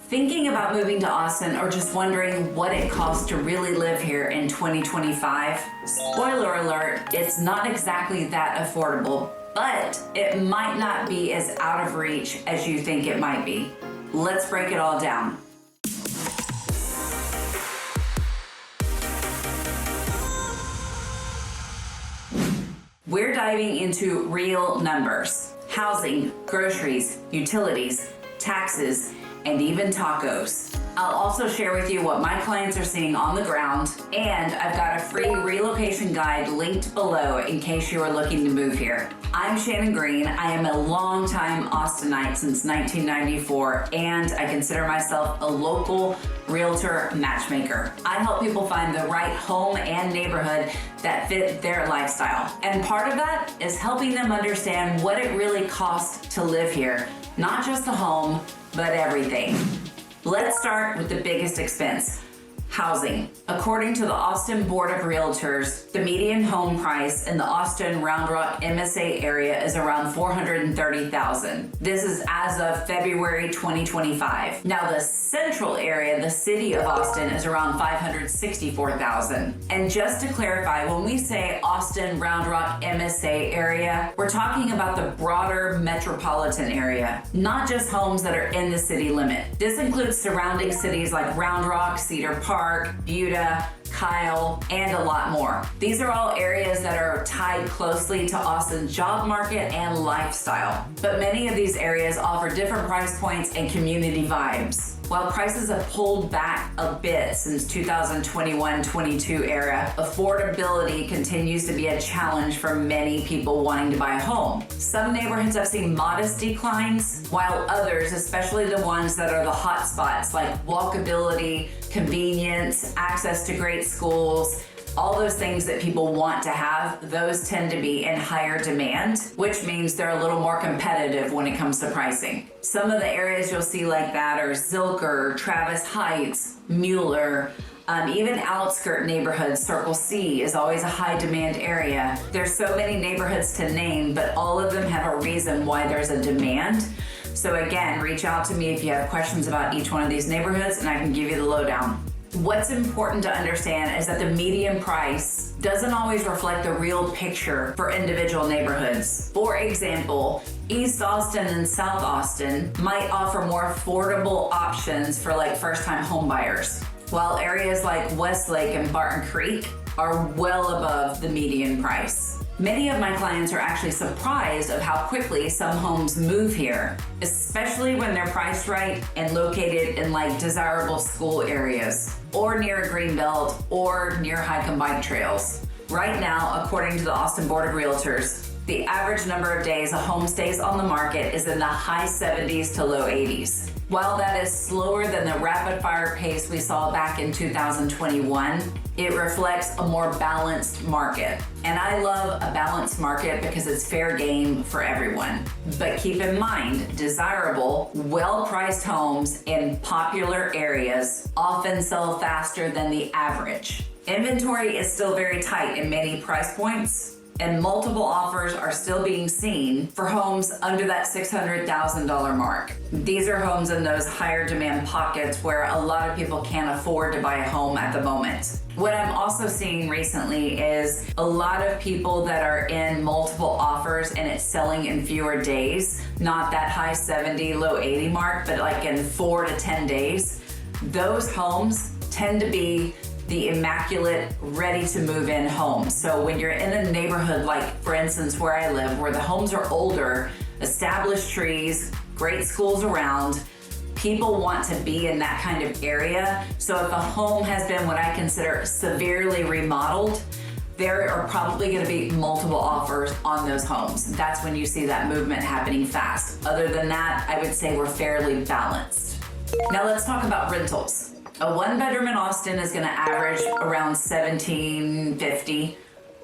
Thinking about moving to Austin or just wondering what it costs to really live here in 2025? Spoiler alert, it's not exactly that affordable, but it might not be as out of reach as you think it might be. Let's break it all down. We're diving into real numbers: housing, groceries, utilities, taxes, and even tacos. I'll also share with you what my clients are seeing on the ground, and I've got a free relocation guide linked below in case you are looking to move here. I'm Shannon Green. I am a longtime Austinite since 1994, and I consider myself a local realtor matchmaker. I help people find the right home and neighborhood that fit their lifestyle. And part of that is helping them understand what it really costs to live here, not just the home, but everything. Let's start with the biggest expense: housing. According to the Austin Board of Realtors, the median home price in the Austin Round Rock MSA area is around $430,000. This is as of February 2025. Now the central area, the city of Austin, is around $564,000. And just to clarify, when we say Austin Round Rock MSA area, we're talking about the broader metropolitan area, not just homes that are in the city limit. This includes surrounding cities like Round Rock, Cedar Park, Buda, Kyle, and a lot more. These are all areas that are tied closely to Austin's job market and lifestyle. But many of these areas offer different price points and community vibes. While prices have pulled back a bit since 2021-22 era, affordability continues to be a challenge for many people wanting to buy a home. Some neighborhoods have seen modest declines, while others, especially the ones that are the hot spots like walkability, convenience, access to great schools, all those things that people want to have, those tend to be in higher demand, which means they're a little more competitive when it comes to pricing. Some of the areas you'll see like that are Zilker, Travis Heights, Mueller, even outskirt neighborhoods. Circle C is always a high demand area. There's so many neighborhoods to name, but all of them have a reason why there's a demand. So again, reach out to me if you have questions about each one of these neighborhoods and I can give you the lowdown. What's important to understand is that the median price doesn't always reflect the real picture for individual neighborhoods. For example, East Austin and South Austin might offer more affordable options for like first-time home buyers, while areas like Westlake and Barton Creek are well above the median price. Many of my clients are actually surprised of how quickly some homes move here, especially when they're priced right and located in like desirable school areas or near a greenbelt or near hike and bike trails. Right now, according to the Austin Board of Realtors, the average number of days a home stays on the market is in the high 70s to low 80s. While that is slower than the rapid fire pace we saw back in 2021, it reflects a more balanced market. And I love a balanced market because it's fair game for everyone. But keep in mind, desirable, well-priced homes in popular areas often sell faster than the average. Inventory is still very tight in many price points, and multiple offers are still being seen for homes under that $600,000 mark. These are homes in those higher demand pockets where a lot of people can't afford to buy a home at the moment. What I'm also seeing recently is a lot of people that are in multiple offers and it's selling in fewer days, not that high 70, low 80 mark, but like in 4 to 10 days. Those homes tend to be the immaculate, ready to move in homes. So when you're in a neighborhood like, for instance, where I live, where the homes are older, established trees, great schools around, people want to be in that kind of area. So if a home has been what I consider severely remodeled, there are probably gonna be multiple offers on those homes. That's when you see that movement happening fast. Other than that, I would say we're fairly balanced. Now let's talk about rentals. A one bedroom in Austin is gonna average around $1,750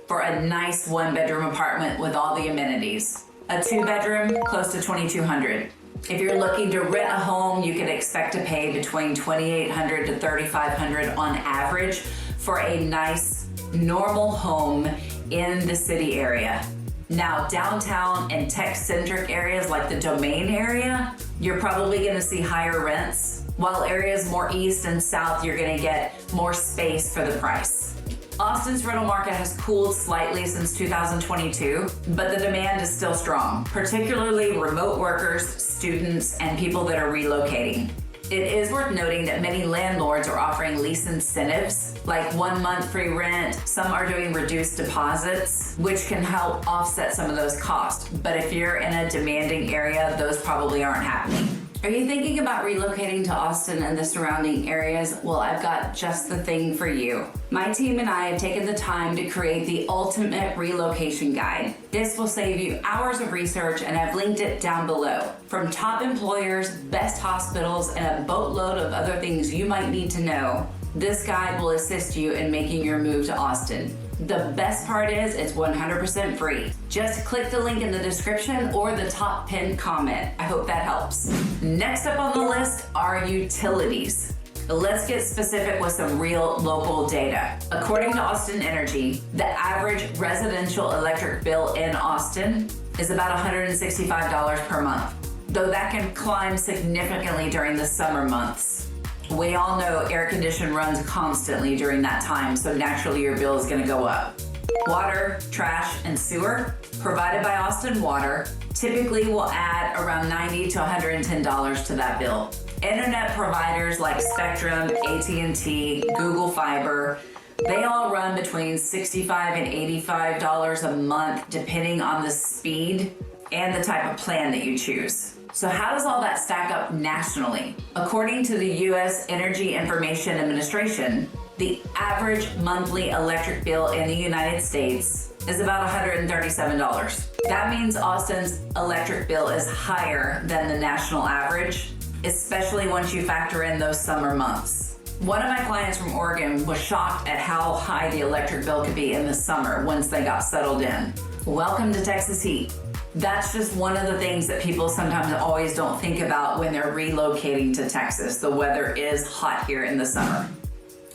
for a nice one bedroom apartment with all the amenities. A two bedroom, close to $2,200. If you're looking to rent a home, you can expect to pay between $2,800 to $3,500 on average for a nice, normal home in the city area. Now, downtown and tech-centric areas like the Domain area, you're probably gonna see higher rents. while areas more east and south, you're gonna get more space for the price. Austin's rental market has cooled slightly since 2022, but the demand is still strong, particularly remote workers, students, and people that are relocating. It is worth noting that many landlords are offering lease incentives, like 1 month free rent. Some are doing reduced deposits, which can help offset some of those costs. But if you're in a demanding area, those probably aren't happening. Are you thinking about relocating to Austin and the surrounding areas? Well, I've got just the thing for you. My team and I have taken the time to create the ultimate relocation guide. This will save you hours of research, and I've linked it down below. From top employers, best hospitals, and a boatload of other things you might need to know, this guide will assist you in making your move to Austin. The best part is it's 100% free. Just click the link in the description or the top pinned comment. I hope that helps. Next up on the list are utilities. Let's get specific with some real local data. According to Austin Energy, the average residential electric bill in Austin is about $165 per month, though that can climb significantly during the summer months. We all know air conditioning runs constantly during that time, so naturally your bill is gonna go up. Water, trash, and sewer, provided by Austin Water, typically will add around $90 to $110 to that bill. Internet providers like Spectrum, AT&T, Google Fiber, they all run between $65 and $85 a month, depending on the speed and the type of plan that you choose. So how does all that stack up nationally? According to the U.S. Energy Information Administration, the average monthly electric bill in the United States is about $137. That means Austin's electric bill is higher than the national average, especially once you factor in those summer months. One of my clients from Oregon was shocked at how high the electric bill could be in the summer once they got settled in. Welcome to Texas heat. That's just one of the things that people sometimes always don't think about when they're relocating to Texas. The weather is hot here in the summer.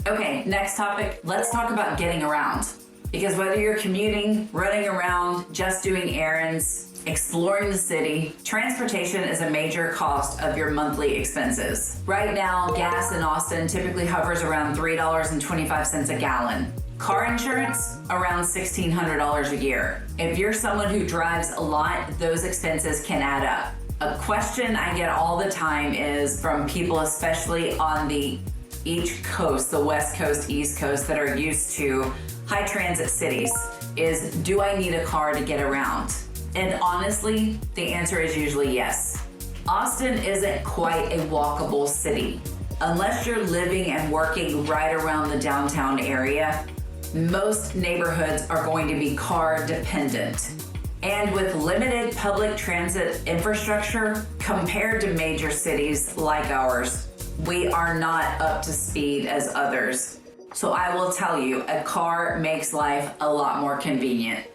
Okay, next topic, let's talk about getting around. Because whether you're commuting, running around, just doing errands, exploring the city, transportation is a major cost of your monthly expenses. Right now, gas in Austin typically hovers around $3.25 a gallon. Car insurance, around $1,600 a year. If you're someone who drives a lot, those expenses can add up. A question I get all the time is from people, especially on the each coast, the West Coast, East Coast, that are used to high transit cities, is do I need a car to get around? And honestly, the answer is usually yes. Austin isn't quite a walkable city. Unless you're living and working right around the downtown area, most neighborhoods are going to be car dependent. And with limited public transit infrastructure compared to major cities like ours, we are not up to speed as others. So I will tell you, a car makes life a lot more convenient.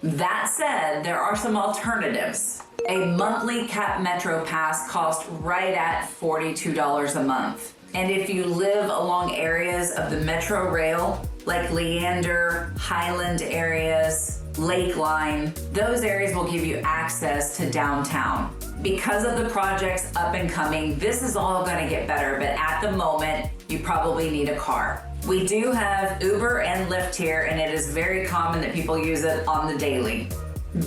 That said, there are some alternatives. A monthly Cap Metro Pass costs right at $42 a month. And if you live along areas of the Metro Rail, like Leander, Highland areas, Lakeline, those areas will give you access to downtown. Because of the projects up and coming, this is all gonna get better, but at the moment, you probably need a car. We do have Uber and Lyft here, and it is very common that people use it on the daily.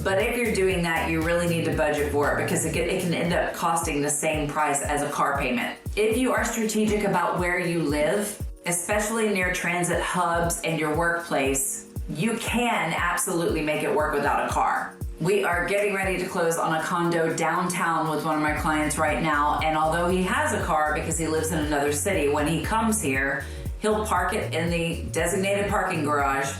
But if you're doing that, you really need to budget for it because it can end up costing the same price as a car payment. If you are strategic about where you live, especially near transit hubs and your workplace, you can absolutely make it work without a car. We are getting ready to close on a condo downtown with one of my clients right now, and although he has a car because he lives in another city, when he comes here, he'll park it in the designated parking garage,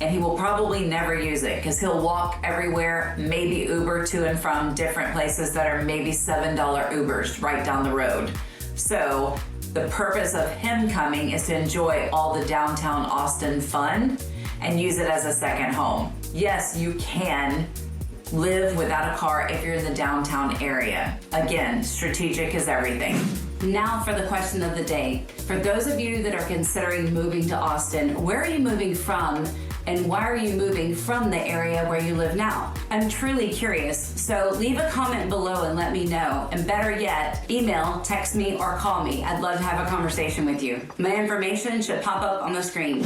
and he will probably never use it because he'll walk everywhere, maybe Uber to and from different places that are maybe $7 Ubers right down the road. So the purpose of him coming is to enjoy all the downtown Austin fun and use it as a second home. Yes, you can live without a car if you're in the downtown area. Again, strategic is everything. Now for the question of the day. For those of you that are considering moving to Austin, where are you moving from And why are you moving from the area where you live now? I'm truly curious, so leave a comment below and let me know. And better yet, email, text me, or call me. I'd love to have a conversation with you. My information should pop up on the screen.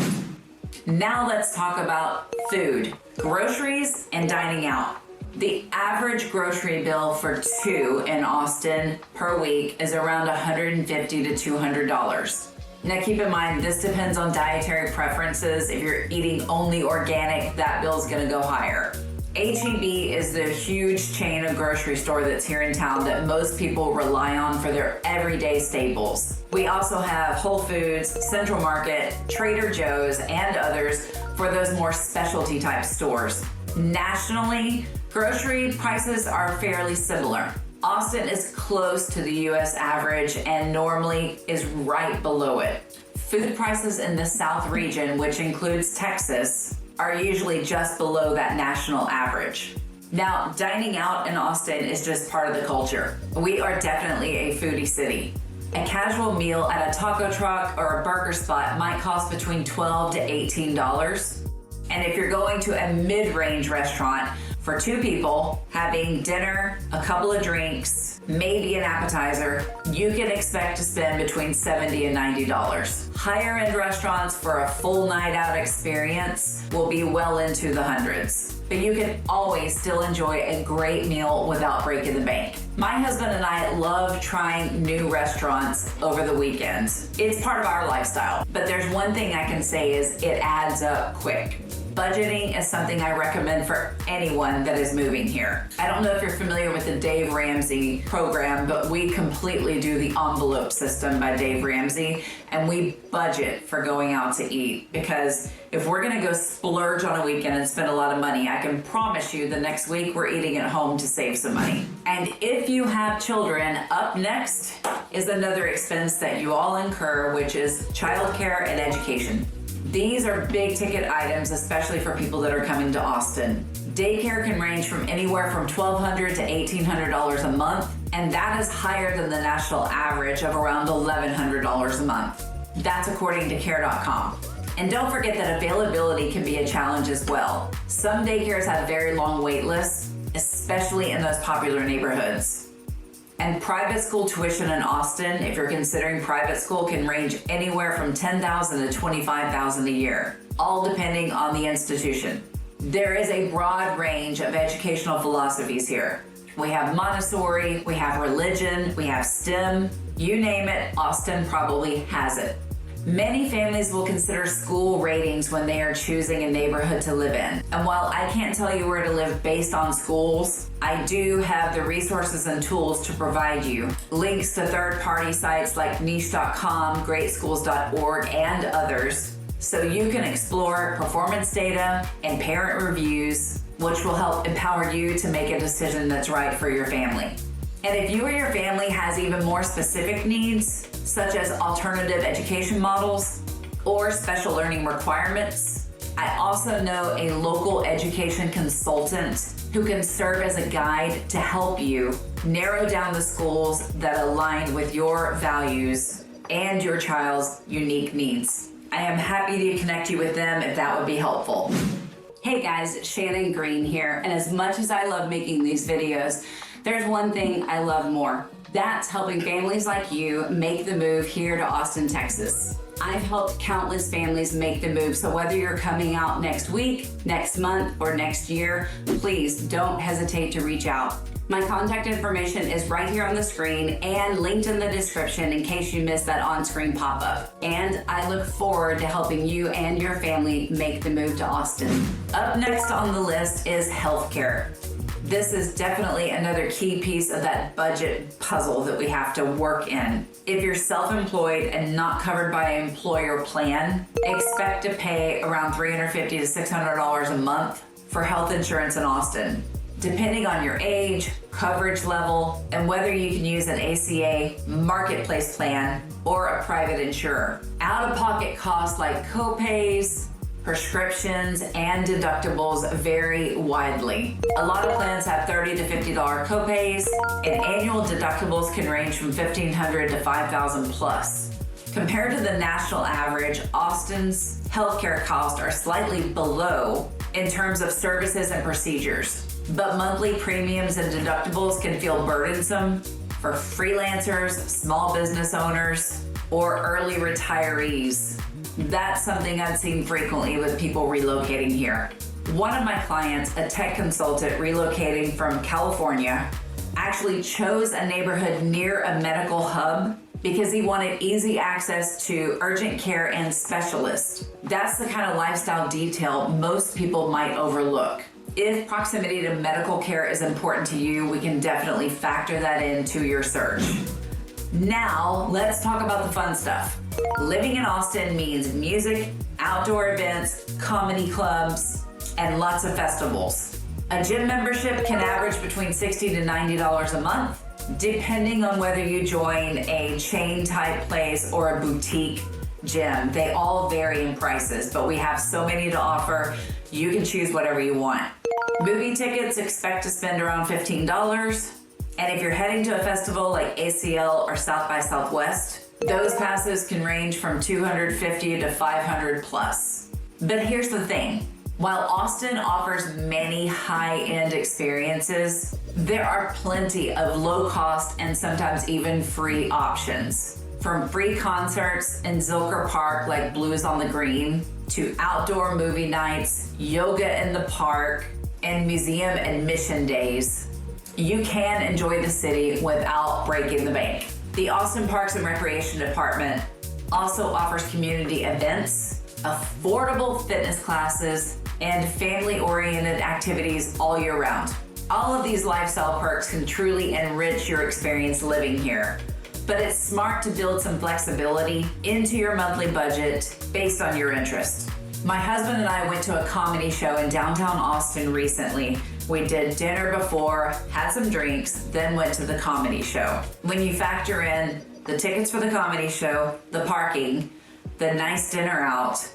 Now let's talk about food, groceries, and dining out. The average grocery bill for two in Austin per week is around $150 to $200. Now keep in mind, this depends on dietary preferences. If you're eating only organic, that bill's gonna go higher. H-E-B is the huge chain of grocery store that's here in town that most people rely on for their everyday staples. We also have Whole Foods, Central Market, Trader Joe's, and others for those more specialty type stores. Nationally, grocery prices are fairly similar. Austin is close to the US average and normally is right below it. Food prices in the South region, which includes Texas, are usually just below that national average. Now, dining out in Austin is just part of the culture. We are definitely a foodie city. A casual meal at a taco truck or a burger spot might cost between $12 to $18. And if you're going to a mid-range restaurant, for two people, having dinner, a couple of drinks, maybe an appetizer, you can expect to spend between $70 and $90. Higher end restaurants for a full night out experience will be well into the hundreds. But you can always still enjoy a great meal without breaking the bank. My husband and I love trying new restaurants over the weekends. It's part of our lifestyle. But there's one thing I can say is it adds up quick. Budgeting is something I recommend for anyone that is moving here. I don't know if you're familiar with the Dave Ramsey program, but we completely do the envelope system by Dave Ramsey, and we budget for going out to eat, because if we're gonna go splurge on a weekend and spend a lot of money, I can promise you the next week we're eating at home to save some money. And if you have children, up next is another expense that you all incur, which is childcare and education. These are big ticket items, especially for people that are coming to Austin. Daycare can range from anywhere from $1,200 to $1,800 a month, and that is higher than the national average of around $1,100 a month. That's according to care.com. And don't forget that availability can be a challenge as well. Some daycares have very long wait lists, especially in those popular neighborhoods. And private school tuition in Austin, if you're considering private school, can range anywhere from $10,000 to $25,000 a year, all depending on the institution. There is a broad range of educational philosophies here. We have Montessori, we have religion, we have STEM, you name it, Austin probably has it. Many families will consider school ratings when they are choosing a neighborhood to live in. And while I can't tell you where to live based on schools, I do have the resources and tools to provide you. Links to third-party sites like niche.com, greatschools.org, and others, so you can explore performance data and parent reviews, which will help empower you to make a decision that's right for your family. And if you or your family has even more specific needs, such as alternative education models or special learning requirements, I also know a local education consultant who can serve as a guide to help you narrow down the schools that align with your values and your child's unique needs. I am happy to connect you with them if that would be helpful. Hey guys, Shannon Green here, and as much as I love making these videos, there's one thing I love more. That's helping families like you make the move here to Austin, Texas. I've helped countless families make the move, so whether you're coming out next week, next month, or next year, please don't hesitate to reach out. My contact information is right here on the screen and linked in the description in case you missed that on-screen pop-up. And I look forward to helping you and your family make the move to Austin. Up next on the list is healthcare. This is definitely another key piece of that budget puzzle that we have to work in. If you're self-employed and not covered by an employer plan, expect to pay around $350 to $600 a month for health insurance in Austin, depending on your age, coverage level, and whether you can use an ACA marketplace plan or a private insurer. Out-of-pocket costs like co-pays, prescriptions, and deductibles vary widely. A lot of plans have $30 to $50 copays, and annual deductibles can range from $1,500 to $5,000 plus. Compared to the national average, Austin's healthcare costs are slightly below in terms of services and procedures. But monthly premiums and deductibles can feel burdensome for freelancers, small business owners, or early retirees. That's something I've seen frequently with people relocating here. One of my clients, a tech consultant relocating from California, actually chose a neighborhood near a medical hub because he wanted easy access to urgent care and specialists. That's the kind of lifestyle detail most people might overlook. If proximity to medical care is important to you, we can definitely factor that into your search. Now, let's talk about the fun stuff. Living in Austin means music, outdoor events, comedy clubs, and lots of festivals. A gym membership can average between $60 to $90 a month, depending on whether you join a chain type place or a boutique gym. They all vary in prices, but we have so many to offer, you can choose whatever you want. Movie tickets, expect to spend around $15. And if you're heading to a festival like ACL or South by Southwest, those passes can range from $250 to $500 plus. But here's the thing. While Austin offers many high-end experiences, there are plenty of low-cost and sometimes even free options. From free concerts in Cedar Park like Blues on the Green, to outdoor movie nights, yoga in the park, and museum admission days, you can enjoy the city without breaking the bank. The Austin Parks and Recreation Department also offers community events, affordable fitness classes, and family-oriented activities all year round. All of these lifestyle perks can truly enrich your experience living here, but it's smart to build some flexibility into your monthly budget based on your interest. My husband and I went to a comedy show in downtown Austin recently. We did dinner before, had some drinks, then went to the comedy show. When you factor in the tickets for the comedy show, the parking, the nice dinner out,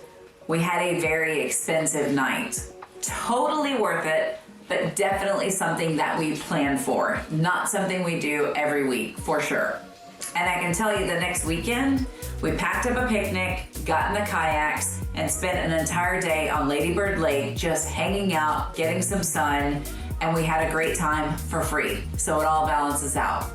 we had a very expensive night. Totally worth it, but definitely something that we plan for, not something we do every week, for sure. And I can tell you the next weekend, we packed up a picnic, got in the kayaks, and spent an entire day on Lady Bird Lake just hanging out, getting some sun, and we had a great time for free. So it all balances out.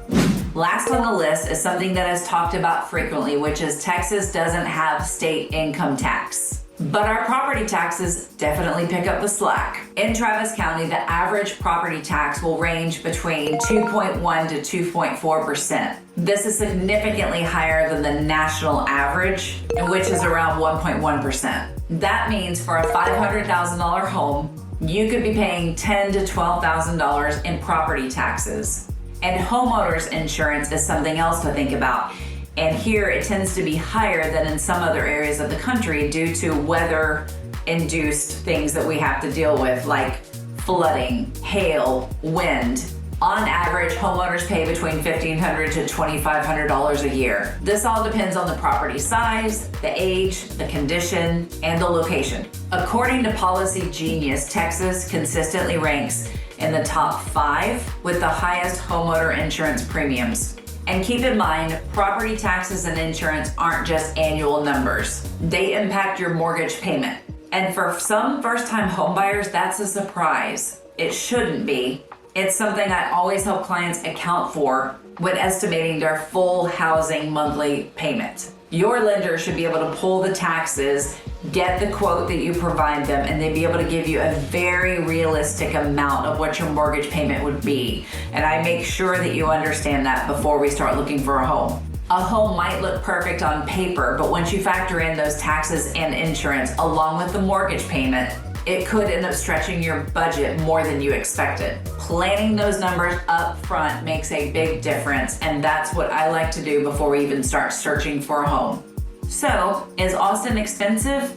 Last on the list is something that is talked about frequently, which is Texas doesn't have state income tax. But our property taxes definitely pick up the slack. In Travis County, the average property tax will range between 2.1 to 2.4%. This is significantly higher than the national average, which is around 1.1%. That means for a $500,000 home, you could be paying $10,000 to $12,000 in property taxes. And homeowners insurance is something else to think about. And here it tends to be higher than in some other areas of the country due to weather-induced things that we have to deal with, like flooding, hail, wind. On average, homeowners pay between $1,500 to $2,500 a year. This all depends on the property size, the age, the condition, and the location. According to Policy Genius, Texas consistently ranks in the top 5 with the highest homeowner insurance premiums. And keep in mind, property taxes and insurance aren't just annual numbers. They impact your mortgage payment. And for some first-time homebuyers, that's a surprise. It shouldn't be. It's something I always help clients account for when estimating their full housing monthly payment. Your lender should be able to pull the taxes, get the quote that you provide them, and they'd be able to give you a very realistic amount of what your mortgage payment would be. And I make sure that you understand that before we start looking for a home. A home might look perfect on paper, but once you factor in those taxes and insurance along with the mortgage payment, it could end up stretching your budget more than you expected. Planning those numbers up front makes a big difference, and that's what I like to do before we even start searching for a home. So, is Austin expensive?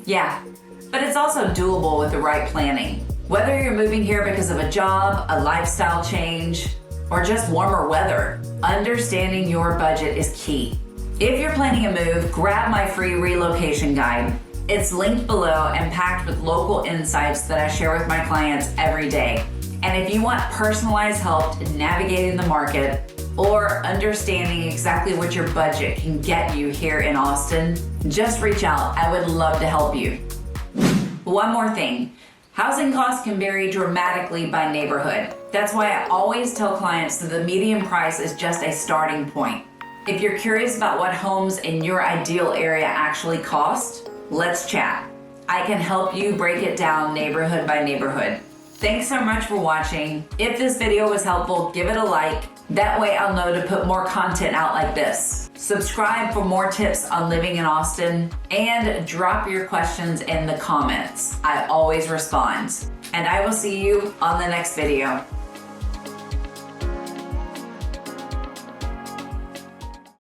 Yeah, but it's also doable with the right planning. Whether you're moving here because of a job, a lifestyle change, or just warmer weather, understanding your budget is key. If you're planning a move, grab my free relocation guide. It's linked below and packed with local insights that I share with my clients every day. And if you want personalized help in navigating the market, or understanding exactly what your budget can get you here in Austin, just reach out. I would love to help you. One more thing. Housing costs can vary dramatically by neighborhood. That's why I always tell clients that the median price is just a starting point. If you're curious about what homes in your ideal area actually cost, let's chat. I can help you break it down neighborhood by neighborhood. Thanks so much for watching. If this video was helpful, give it a like. That way I'll know to put more content out like this. Subscribe for more tips on living in Austin, and drop your questions in the comments. I always respond. And I will see you on the next video.